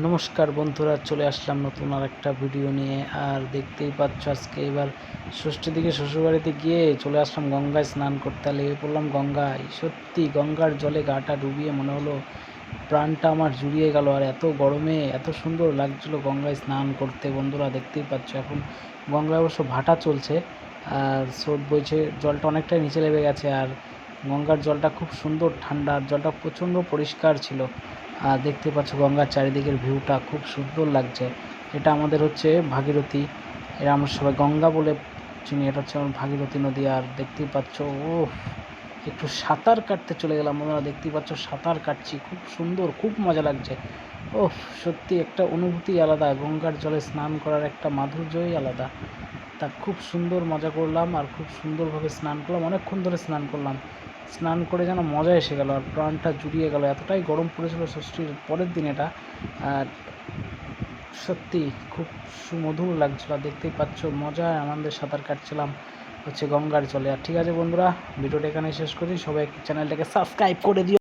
নমস্কার বন্ধুরা, চলে আসলাম নতুন আর একটা ভিডিও নিয়ে। আর দেখতেই পাচ্ছ আজকে এবার ষষ্ঠীর দিকে শ্বশুরবাড়িতে গিয়ে চলে আসলাম গঙ্গায় স্নান করতে। লেগে পড়লাম গঙ্গায়। সত্যি গঙ্গার জলে গাটা ডুবিয়ে মনে হলো প্রাণটা আমার জুড়িয়ে গেল। আর এত গরমে এত সুন্দর লাগছিলো গঙ্গায় স্নান করতে। বন্ধুরা দেখতেই পাচ্ছ এখন গঙ্গায় অবশ্য ভাটা চলছে আর স্রোত বইছে, জলটা অনেকটাই নিচে নেমে গেছে। আর গঙ্গার জলটা খুব সুন্দর ঠান্ডা, আর জলটা প্রচণ্ড পরিষ্কার ছিল। আর দেখতে পাচ্ছ গঙ্গার চারিদিকের ভিউটা খুব সুন্দর লাগছে। এটা আমাদের হচ্ছে ভাগীরথী, এটা আমরা সবাই গঙ্গা বলে চিনি। এটা হচ্ছে আমার ভাগীরথী নদী। আর দেখতেই পাচ্ছ একটু সাঁতার কাটতে চলে গেলাম। আমরা দেখতেই পাচ্ছ সাঁতার কাটছি, খুব সুন্দর, খুব মজা লাগছে। সত্যি একটা অনুভূতি আলাদা, গঙ্গার জলে স্নান করার একটা মাধুর্যই আলাদা। তা খুব সুন্দর মজা করলাম আর খুব সুন্দরভাবে স্নান করলাম, অনেকক্ষণ ধরে স্নান করলাম। স্নান করে যেন মজা এসে গেল আর প্রাণটা জুড়িয়ে গেল। এতটাই গরম পড়েছিল ষষ্ঠীর পরের দিন এটা। আর সত্যি খুব সুমধুর লাগছিল। দেখতেই পাচ্ছ মজায় আনন্দে সাঁতার কাটছিলাম হচ্ছে গঙ্গার জলে। আর ঠিক আছে বন্ধুরা, ভিডিওটা এখানে শেষ করি। সবাই চ্যানেলটাকে সাবস্ক্রাইব করে দিও।